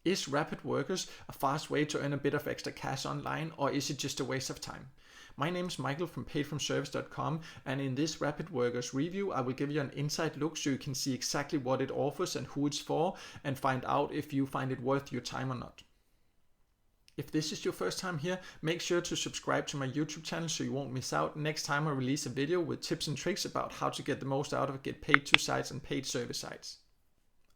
Is RapidWorkers a fast way to earn a bit of extra cash online, or is it just a waste of time? My name is Michael from paidfromservice.com, and in this RapidWorkers review I will give you an inside look so you can see exactly what it offers and who it's for, and find out if you find it worth your time or not. If this is your first time here, make sure to subscribe to my YouTube channel so you won't miss out next time I release a video with tips and tricks about how to get the most out of get paid to sites and paid service sites.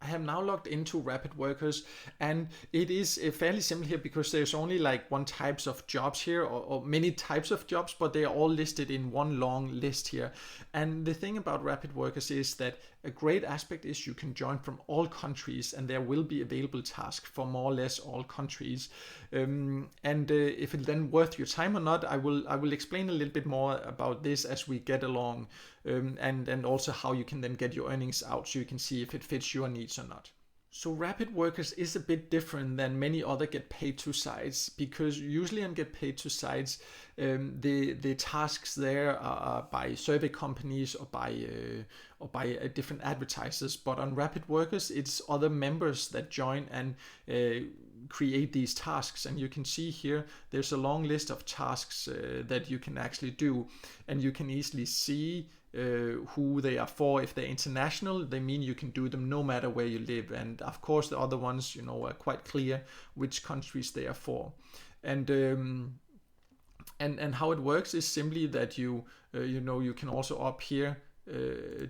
I have now logged into RapidWorkers, and it is fairly simple here because there's only like one types of jobs here, or many types of jobs, but they are all listed in one long list here. And the thing about RapidWorkers is that a great aspect is you can join from all countries, and there will be available tasks for more or less all countries. If it's then worth your time or not, I will explain a little bit more about this as we get along, and also how you can then get your earnings out so you can see if it fits your needs or not. So RapidWorkers is a bit different than many other get paid to sites, because usually on get paid to sites the tasks there are by survey companies or by different advertisers, but on RapidWorkers it's other members that join and create these tasks. And you can see here there's a long list of tasks that you can actually do, and you can easily see who they are for. If they're international, they mean you can do them no matter where you live, and of course the other ones, are quite clear which countries they are for. And how it works is simply that you can also up here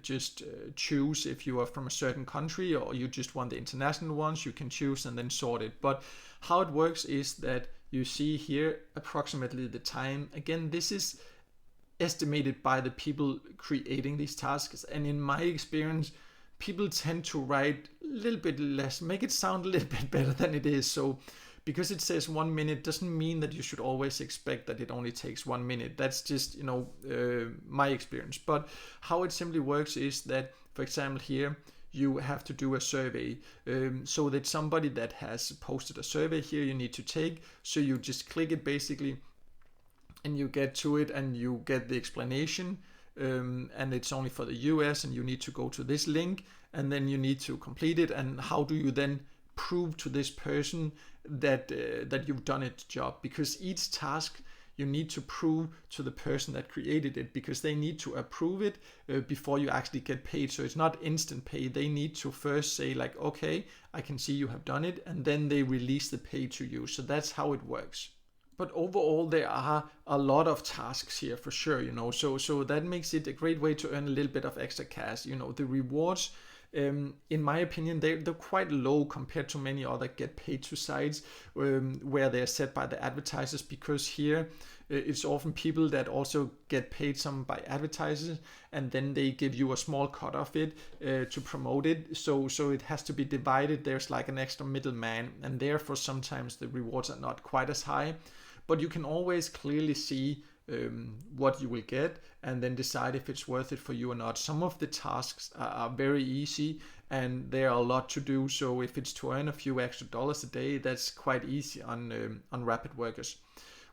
just choose if you are from a certain country or you just want the international ones. You can choose and then sort it. But how it works is that you see here approximately the time. Again, this is estimated by the people creating these tasks, and in my experience people tend to write a little bit less, make it sound a little bit better than it is. So because it says 1 minute doesn't mean that you should always expect that it only takes 1 minute. That's just my experience. But how it simply works is that, for example, here you have to do a survey, so that somebody that has posted a survey here you need to take. So you just click it basically, and you get to it and you get the explanation, and it's only for the US, and you need to go to this link and then you need to complete it. And how do you then prove to this person that you've done its job? Because each task you need to prove to the person that created it, because they need to approve it before you actually get paid. So it's not instant pay. They need to first say like, okay, I can see you have done it, and then they release the pay to you. So that's how it works. But overall, there are a lot of tasks here for sure, so that makes it a great way to earn a little bit of extra cash. The rewards, in my opinion, they're quite low compared to many other get paid to sites where they're set by the advertisers, because here it's often people that also get paid some by advertisers, and then they give you a small cut of it to promote it. So it has to be divided. There's like an extra middleman, and therefore sometimes the rewards are not quite as high. But you can always clearly see what you will get, and then decide if it's worth it for you or not. Some of the tasks are very easy, and there are a lot to do. So if it's to earn a few extra dollars a day, that's quite easy on RapidWorkers.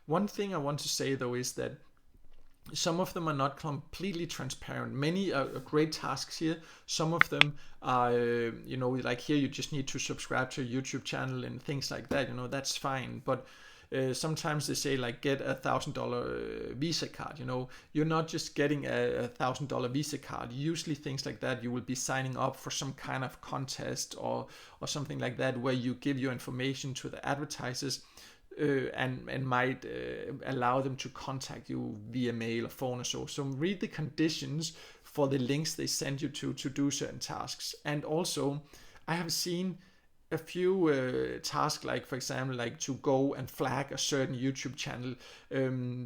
One thing I want to say though is that some of them are not completely transparent. Many are great tasks here. Some of them are, like here you just need to subscribe to a YouTube channel and things like that. That's fine. But sometimes they say like get $1,000 Visa card. You're not just getting a $1,000 Visa card. Usually things like that you will be signing up for some kind of contest or something like that, where you give your information to the advertisers and might allow them to contact you via mail or phone or so. So read the conditions for the links they send you to do certain tasks. And also I have seen a few tasks, like for example, like to go and flag a certain YouTube channel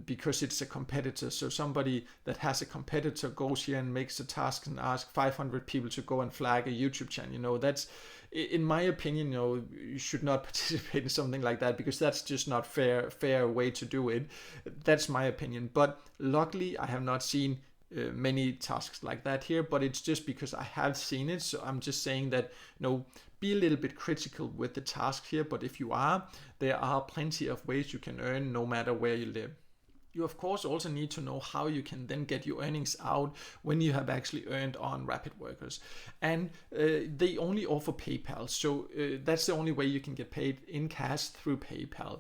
because it's a competitor. So somebody that has a competitor goes here and makes a task and asks 500 people to go and flag a YouTube channel. That's, in my opinion, you should not participate in something like that, because that's just not fair way to do it. That's my opinion. But luckily I have not seen many tasks like that here, but it's just because I have seen it. So I'm just saying that be a little bit critical with the task here, but if you are, there are plenty of ways you can earn no matter where you live. You of course also need to know how you can then get your earnings out when you have actually earned on RapidWorkers. And they only offer PayPal, so that's the only way you can get paid in cash through PayPal.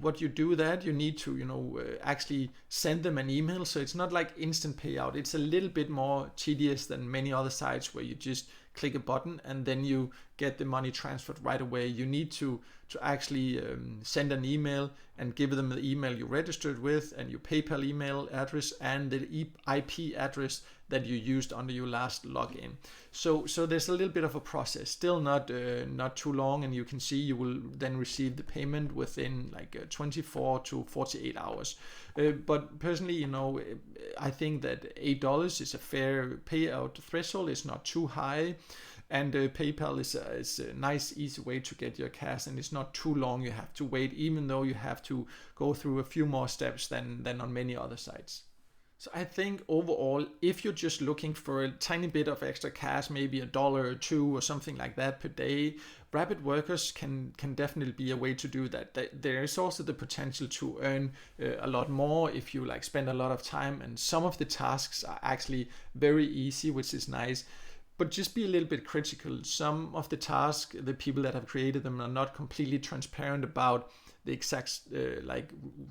What you do that, you need to actually send them an email, so it's not like instant payout. It's a little bit more tedious than many other sites where you just click a button and then you get the money transferred right away. You need to actually send an email and give them the email you registered with and your PayPal email address and the IP address that you used under your last login. So there's a little bit of a process, still not too long, and you can see you will then receive the payment within like 24 to 48 hours. But personally, I think that $8 is a fair payout threshold. It's not too high. And PayPal is a nice, easy way to get your cash, and it's not too long you have to wait, even though you have to go through a few more steps than on many other sites. So I think overall, if you're just looking for a tiny bit of extra cash, maybe $1 or $2 or something like that per day, RapidWorkers can definitely be a way to do that. There is also the potential to earn a lot more if you spend a lot of time, and some of the tasks are actually very easy, which is nice. But just be a little bit critical. Some of the tasks, the people that have created them are not completely transparent about the exact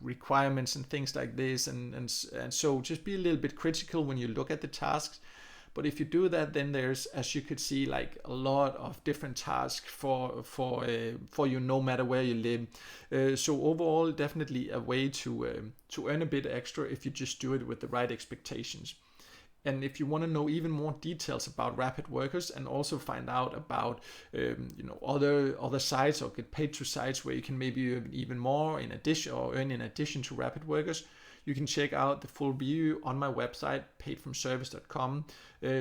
requirements and things like this, and so just be a little bit critical when you look at the tasks. But if you do that, then there's, as you could see, a lot of different tasks for you, no matter where you live. So overall, definitely a way to earn a bit extra if you just do it with the right expectations. And if you want to know even more details about RapidWorkers and also find out about other sites or get paid to sites where you can maybe earn even more in addition or earn in addition to RapidWorkers, you can check out the full review on my website, paidfromservice.com.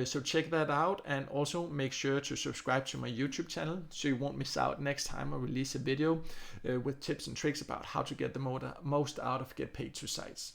So check that out, and also make sure to subscribe to my YouTube channel so you won't miss out next time I release a video with tips and tricks about how to get the most out of get paid to sites.